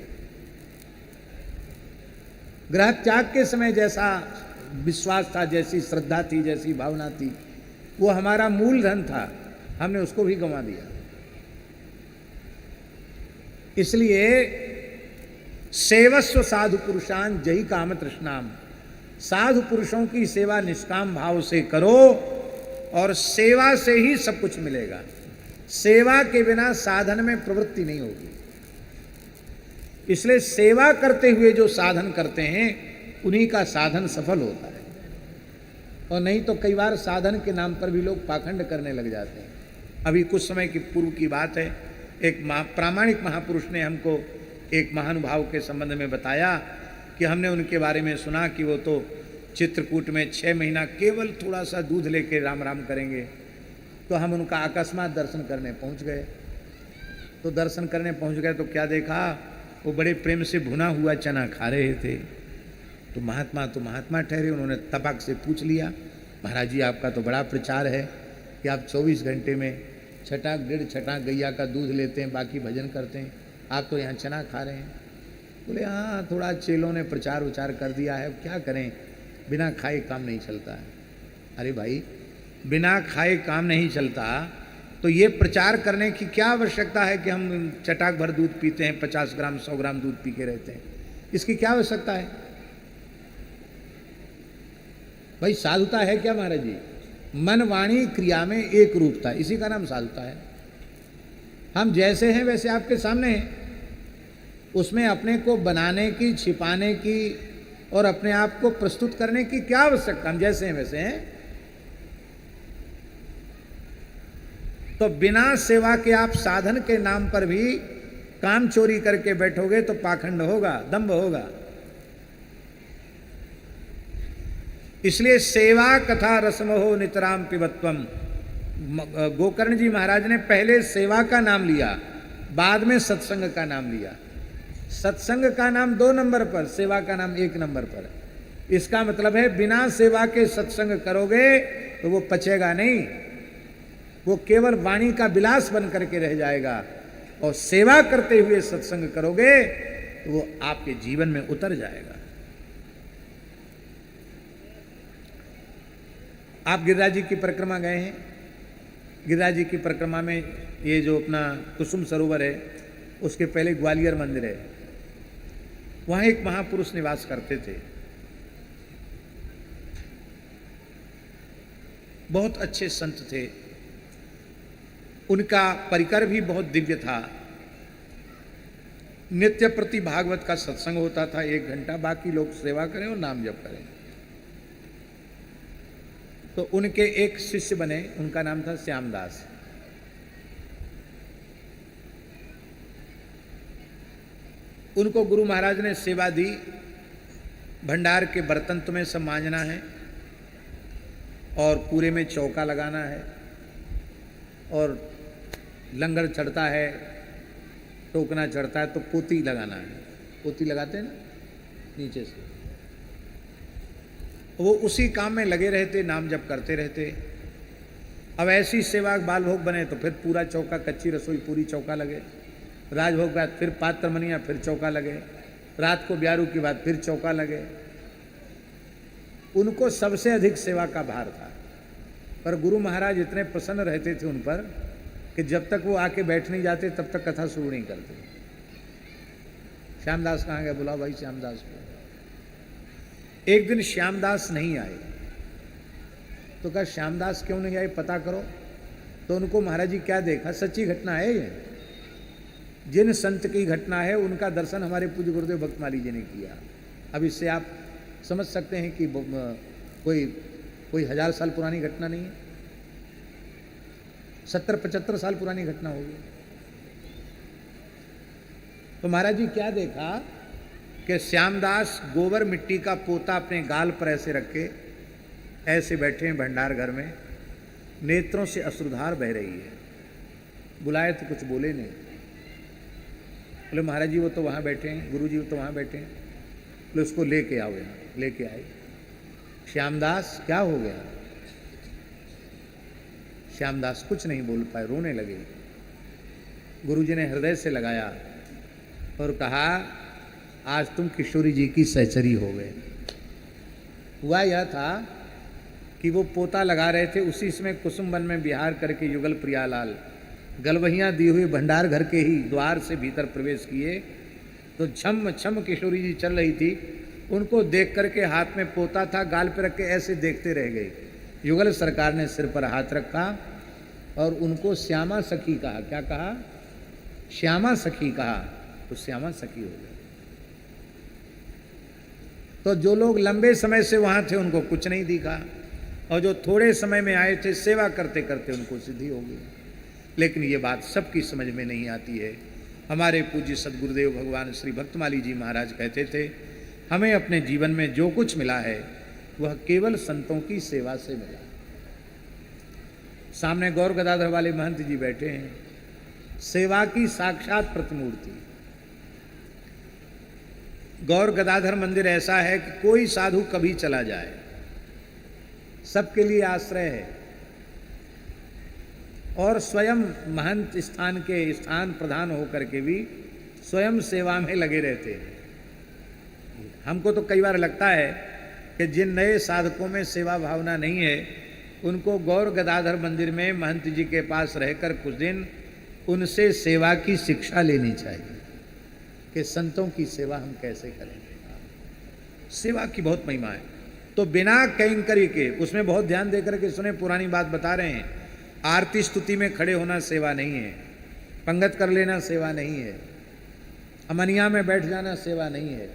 ग्रह त्याग के समय जैसा विश्वास था, जैसी श्रद्धा थी, जैसी भावना थी, वो हमारा मूल धन था, हमने उसको भी गंवा दिया। इसलिए सेवस्व साधु पुरुषान जही काम तृष्णाम, साधु पुरुषों की सेवा निष्काम भाव से करो और सेवा से ही सब कुछ मिलेगा। सेवा के बिना साधन में प्रवृत्ति नहीं होगी। इसलिए सेवा करते हुए जो साधन करते हैं उन्हीं का साधन सफल होता है। और नहीं तो कई बार साधन के नाम पर भी लोग पाखंड करने लग जाते हैं। अभी कुछ समय की पूर्व की बात है, एक प्रामाणिक महापुरुष ने हमको एक महानुभाव के संबंध में बताया कि हमने उनके बारे में सुना कि वो तो चित्रकूट में 6 महीना केवल थोड़ा सा दूध लेके राम राम करेंगे। तो हम उनका अकस्मात दर्शन करने पहुंच गए। तो दर्शन करने पहुंच गए तो क्या देखा, वो बड़े प्रेम से भुना हुआ चना खा रहे थे। तो महात्मा ठहरे, उन्होंने तपक से पूछ लिया, महाराज जी आपका तो बड़ा प्रचार है कि आप 24 घंटे में छटाक 1.5 छटाक गैया का दूध लेते हैं, बाकी भजन करते हैं, आप तो यहाँ चना खा रहे हैं। बोले हाँ, थोड़ा चेलों ने प्रचार उचार कर दिया है, क्या करें, बिना खाए काम नहीं चलता है। अरे भाई, बिना खाए काम नहीं चलता तो ये प्रचार करने की क्या आवश्यकता है कि हम चटाक भर दूध पीते हैं, 50 ग्राम 100 ग्राम दूध पी के रहते हैं, इसकी क्या आवश्यकता है भाई? साधुता है क्या महाराज जी? मन वाणी क्रिया में एक रूपता, इसी का नाम साधुता है। हम जैसे हैं वैसे आपके सामने हैं, उसमें अपने को बनाने की, छिपाने की और अपने आप को प्रस्तुत करने की क्या आवश्यकता? हम जैसे हैं वैसे हैं। तो बिना सेवा के आप साधन के नाम पर भी काम चोरी करके बैठोगे तो पाखंड होगा, दंभ होगा। इसलिए सेवा कथा रसमहो नितराम पिबत्वम। गोकर्ण जी महाराज ने पहले सेवा का नाम लिया, बाद में सत्संग का नाम लिया। सत्संग का नाम 2 नंबर पर, सेवा का नाम 1 नंबर पर। इसका मतलब है बिना सेवा के सत्संग करोगे तो वो पचेगा नहीं, वो केवल वाणी का विलास बन करके रह जाएगा। और सेवा करते हुए सत्संग करोगे तो वो आपके जीवन में उतर जाएगा। आप गिरिराज जी की परिक्रमा गए हैं? गिरिराज जी की परिक्रमा में ये जो अपना कुसुम सरोवर है, उसके पहले ग्वालियर मंदिर है, वहां एक महापुरुष निवास करते थे। बहुत अच्छे संत थे, उनका परिकर भी बहुत दिव्य था। नित्य प्रति भागवत का सत्संग होता था 1 घंटा, बाकी लोग सेवा करें और नाम जप करें। तो उनके एक शिष्य बने, उनका नाम था श्यामदास। उनको गुरु महाराज ने सेवा दी, भंडार के बर्तन तुम्हें सब मांजना है और पूरे में चौका लगाना है, और लंगर चढ़ता है, टोकना चढ़ता है तो पोती लगाना है। पोती लगाते हैं ना नीचे से। वो उसी काम में लगे रहते, नाम जप करते रहते। अब ऐसी सेवा बाल भोग बने तो फिर पूरा चौका, कच्ची रसोई पूरी चौका लगे। राजभोग बाद फिर पात्र मनिया, फिर चौका लगे। रात को ब्यारू की बात फिर चौका लगे। उनको सबसे अधिक सेवा का भार था, पर गुरु महाराज इतने प्रसन्न रहते थे उन पर कि जब तक वो आके बैठ नहीं जाते तब तक कथा शुरू नहीं करते। श्यामदास कहाँ गए? बुलाओ भाई श्यामदास को। एक दिन श्यामदास नहीं आए तो कहा श्यामदास क्यों नहीं आए, पता करो। तो उनको महाराज जी क्या देखा, सच्ची घटना है ये, जिन संत की घटना है उनका दर्शन हमारे पूज्य गुरुदेव भक्तमाली जी ने किया। अब इससे आप समझ सकते हैं कि कोई 1000 साल पुरानी घटना नहीं है, 70-75 साल पुरानी घटना होगी। तो महाराज जी क्या देखा कि श्यामदास गोबर मिट्टी का पोता अपने गाल पर ऐसे रखे ऐसे बैठे हैं भंडार घर में, नेत्रों से अश्रुधार बह रही है। बुलाए तो कुछ बोले नहीं। बोले महाराज जी वो तो वहाँ बैठे हैं, गुरु जी वो तो वहाँ बैठे हैं। बोले उसको लेके आओ यहाँ। लेके आए। श्यामदास क्या हो गया? श्यामदास कुछ नहीं बोल पाए, रोने लगे। गुरु जी ने हृदय से लगाया और कहा आज तुम किशोरी जी की सहचरी हो गए। हुआ यह था कि वो पोता लगा रहे थे, उसी समय कुसुम वन में विहार करके युगल प्रियालाल गलवहियाँ दी हुई भंडार घर के ही द्वार से भीतर प्रवेश किए तो छम छम किशोरी जी चल रही थी। उनको देख करके हाथ में पोता था, गाल पे रख के ऐसे देखते रह गई। युगल सरकार ने सिर पर हाथ रखा और उनको श्यामा सखी कहा। क्या कहा? श्यामा सखी कहा। तो श्यामा सखी हो गई। तो जो लोग लंबे समय से वहां थे उनको कुछ नहीं दिखा, और जो थोड़े समय में आए थे सेवा करते करते उनको सिद्धि हो गई। लेकिन ये बात सबकी समझ में नहीं आती है। हमारे पूज्य सदगुरुदेव भगवान श्री भक्तमाली जी महाराज कहते थे, हमें अपने जीवन में जो कुछ मिला है वह केवल संतों की सेवा से मिला। सामने गौर गदाधर वाले महंत जी बैठे हैं, सेवा की साक्षात प्रतिमूर्ति। गौर गदाधर मंदिर ऐसा है कि कोई साधु कभी चला जाए, सबके लिए आश्रय है, और स्वयं महंत स्थान के स्थान प्रधान होकर के भी स्वयं सेवा में लगे रहते हैं। हमको तो कई बार लगता है कि जिन नए साधकों में सेवा भावना नहीं है, उनको गौर गदाधर मंदिर में महंत जी के पास रहकर कुछ दिन उनसे सेवा की शिक्षा लेनी चाहिए कि संतों की सेवा हम कैसे करेंगे। सेवा की बहुत महिमा है। तो बिना कैंकरी के, उसमें बहुत ध्यान देकर के सुने, पुरानी बात बता रहे हैं। आरती स्तुति में खड़े होना सेवा नहीं है, पंगत कर लेना सेवा नहीं है, अमनिया में बैठ जाना सेवा नहीं है।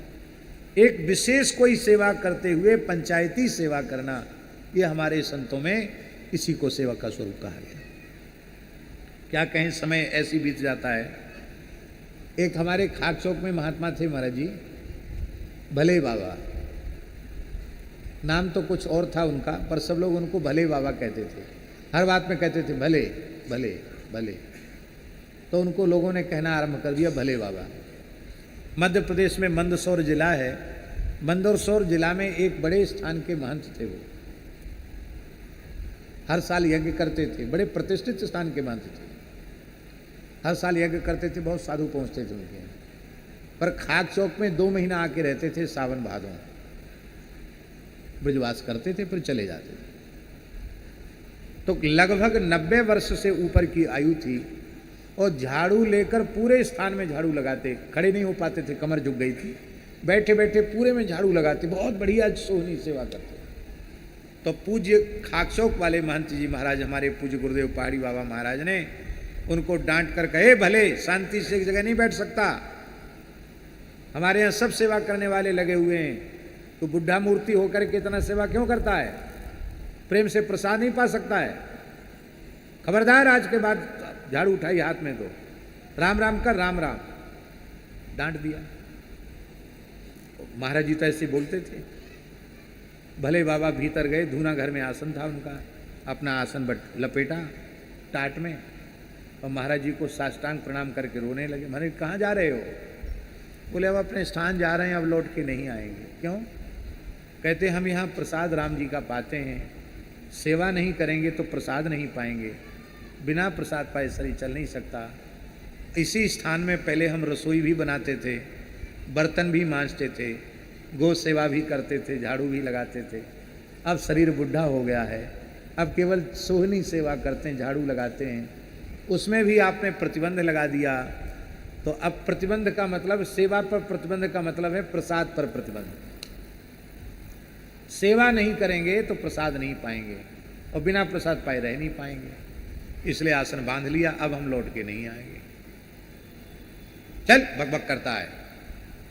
एक विशेष कोई सेवा करते हुए पंचायती सेवा करना, ये हमारे संतों में इसी को सेवा का स्वरूप कहा गया। क्या कहें, समय ऐसी बीत जाता है। एक हमारे खाक चौक में महात्मा थे महाराज जी, भले बाबा, नाम तो कुछ और था उनका, पर सब लोग उनको भले बाबा कहते थे। हर बात में कहते थे भले भले भले, तो उनको लोगों ने कहना आरंभ कर दिया भले बाबा। मध्य प्रदेश में मंदसौर जिला है, मंदसौर जिला में एक बड़े स्थान के महंत थे। वो हर साल यज्ञ करते थे, बड़े प्रतिष्ठित स्थान के महंत थे, हर साल यज्ञ करते थे, बहुत साधु पहुंचते थे उनके यहाँ। पर खाक चौक में 2 महीना आके रहते थे, सावन भादों ब्रजवास करते थे, फिर चले जाते थे। तो लगभग 90 वर्ष से ऊपर की आयु थी, और झाड़ू लेकर पूरे स्थान में झाड़ू लगाते, खड़े नहीं हो पाते थे, कमर झुक गई थी, बैठे बैठे पूरे में झाड़ू लगाते, बहुत बढ़िया सोहनी सेवा करते। तो पूज्य खाकचौक वाले महंत जी महाराज, हमारे पूज्य गुरुदेव पहाड़ी बाबा महाराज ने उनको डांट कर कहे, भले शांति से एक जगह नहीं बैठ सकता, हमारे यहाँ सब सेवा करने वाले लगे हुए हैं, तो बुढ़ा मूर्ति होकर के इतना सेवा क्यों करता है, प्रेम से प्रसाद नहीं पा सकता है, खबरदार आज के बाद झाड़ू उठाई हाथ में, तो राम राम कर, राम राम, डांट दिया। महाराज जी तो ऐसे बोलते थे। भले बाबा भीतर गए, धूना घर में आसन था उनका, अपना आसन लपेटा टाट में, और महाराज जी को साष्टांग प्रणाम करके रोने लगे। महाराज कहाँ जा रहे हो? बोले अब अपने स्थान जा रहे हैं, अब लौट के नहीं आएंगे। क्यों? कहते हम यहाँ प्रसाद राम जी का पाते हैं, सेवा नहीं करेंगे तो प्रसाद नहीं पाएंगे, बिना प्रसाद पाए शरीर चल नहीं सकता। इसी स्थान में पहले हम रसोई भी बनाते थे, बर्तन भी मांजते थे, गौ सेवा भी करते थे, झाड़ू भी लगाते थे। अब शरीर बुढ़ा हो गया है, अब केवल सोहनी सेवा करते हैं, झाड़ू लगाते हैं, उसमें भी आपने प्रतिबंध लगा दिया। तो अब प्रतिबंध का मतलब, सेवा पर प्रतिबंध का मतलब है प्रसाद पर प्रतिबंध। सेवा नहीं करेंगे तो प्रसाद नहीं पाएंगे, और बिना प्रसाद पाए रह नहीं पाएंगे। इसलिए आसन बांध लिया, अब हम लौट के नहीं आएंगे। चल बकबक करता है,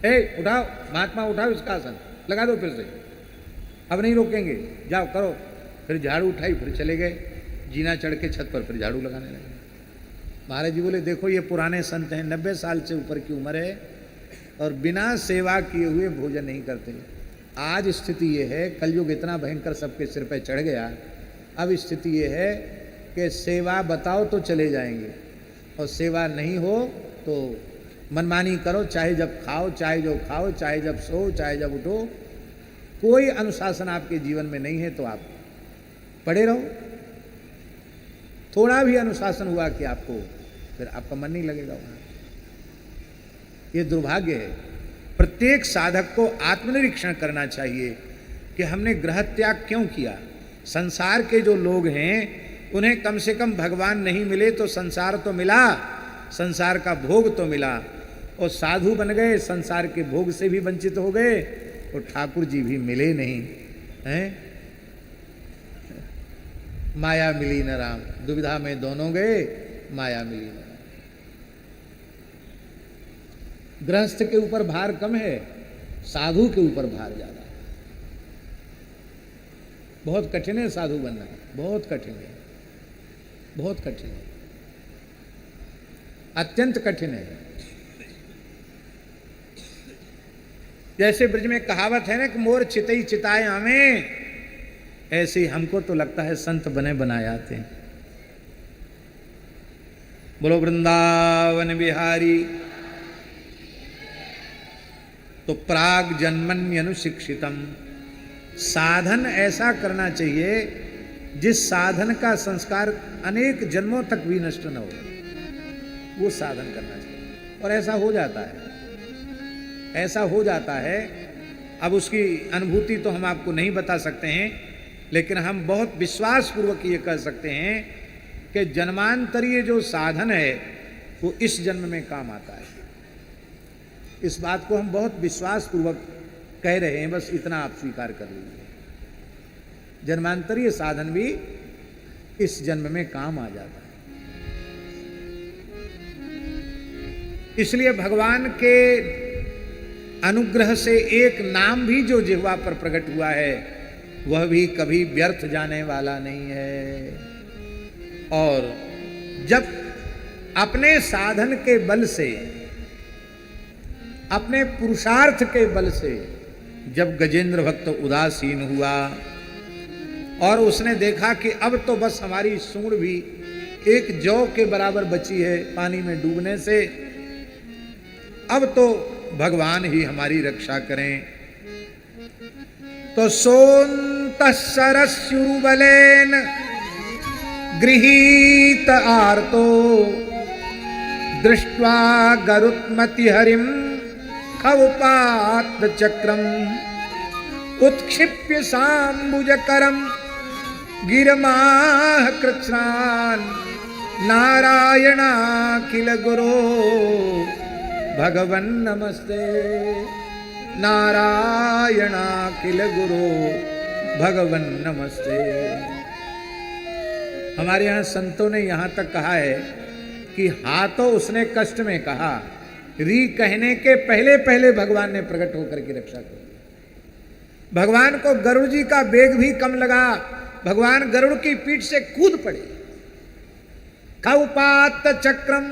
ए उठाओ महात्मा, उठाओ इसका आसन, लगा दो फिर से, अब नहीं रोकेंगे, जाओ करो। फिर झाड़ू उठाई, फिर चले गए, जीना चढ़ के छत पर फिर झाड़ू लगाने लगे। महाराज जी बोले देखो ये पुराने संत हैं, 90 साल से ऊपर की उम्र है, और बिना सेवा किए हुए भोजन नहीं करते। आज स्थिति ये है, कलयुग इतना भयंकर सबके सिर पे चढ़ गया, अब स्थिति ये है कि सेवा बताओ तो चले जाएंगे, और सेवा नहीं हो तो मनमानी करो, चाहे जब खाओ, चाहे जो खाओ, चाहे जब सो, चाहे जब उठो। कोई अनुशासन आपके जीवन में नहीं है तो आप पड़े रहो। थोड़ा भी अनुशासन हुआ कि आपको, फिर आपका मन नहीं लगेगा वहां। ये दुर्भाग्य है। प्रत्येक साधक को आत्मनिरीक्षण करना चाहिए कि हमने गृह त्याग क्यों किया। संसार के जो लोग हैं उन्हें कम से कम भगवान नहीं मिले तो संसार तो मिला, संसार का भोग तो मिला, और साधु बन गए, संसार के भोग से भी वंचित हो गए, और ठाकुर जी भी मिले नहीं हैं। माया मिली न राम, दुविधा में दोनों गए, माया मिली न राम। गृहस्थ के ऊपर भार कम है, साधु के ऊपर भार ज्यादा है। बहुत कठिन है साधु बनना, बहुत कठिन है, बहुत कठिन है, अत्यंत कठिन है। जैसे ब्रज में कहावत है ना कि मोर चितई चिताए हमें, ऐसे ही हमको तो लगता है संत बने बनाए आते हैं। बोलो वृंदावन बिहारी। तो प्राग जन्मन्यनुशिक्षितम, साधन ऐसा करना चाहिए जिस साधन का संस्कार अनेक जन्मों तक भी नष्ट न हो, वो साधन करना चाहिए। और ऐसा हो जाता है, ऐसा हो जाता है। अब उसकी अनुभूति तो हम आपको नहीं बता सकते हैं, लेकिन हम बहुत विश्वास पूर्वक ये कह सकते हैं कि जन्मांतरीय जो साधन है वो इस जन्म में काम आता है। इस बात को हम बहुत विश्वास पूर्वक कह रहे हैं, बस इतना आप स्वीकार कर लीजिए। जन्मांतरीय साधन भी इस जन्म में काम आ जाता है। इसलिए भगवान के अनुग्रह से एक नाम भी जो जिह्वा पर प्रकट हुआ है वह भी कभी व्यर्थ जाने वाला नहीं है। और जब अपने साधन के बल से, अपने पुरुषार्थ के बल से जब गजेंद्र भक्त उदासीन हुआ और उसने देखा कि अब तो बस हमारी सूंड भी एक जौ के बराबर बची है पानी में डूबने से, अब तो भगवान ही हमारी रक्षा करें, तो सोन्तः सरस्युरुबलेन गृहीत आर्तो दृष्ट्वा गरुत्मति हरिम खवपात चक्रम उत्क्षिप्य साम्बुजकरम गिरमाह कृच्छ्रान नारायणाखिल गुरो भगवन् नमस्ते। नारायणाखिल गुरो भगवन् नमस्ते। हमारे यहाँ संतों ने यहाँ तक कहा है कि हाथों उसने कष्ट में कहा, री कहने के पहले पहले भगवान ने प्रकट होकर की रक्षा की। भगवान को गरुड़ जी का वेग भी कम लगा, भगवान गरुड़ की पीठ से कूद पड़े। खवपात चक्रम,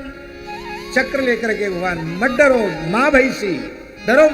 चक्र लेकर के भगवान, मत डरो मां भैंसी, डरो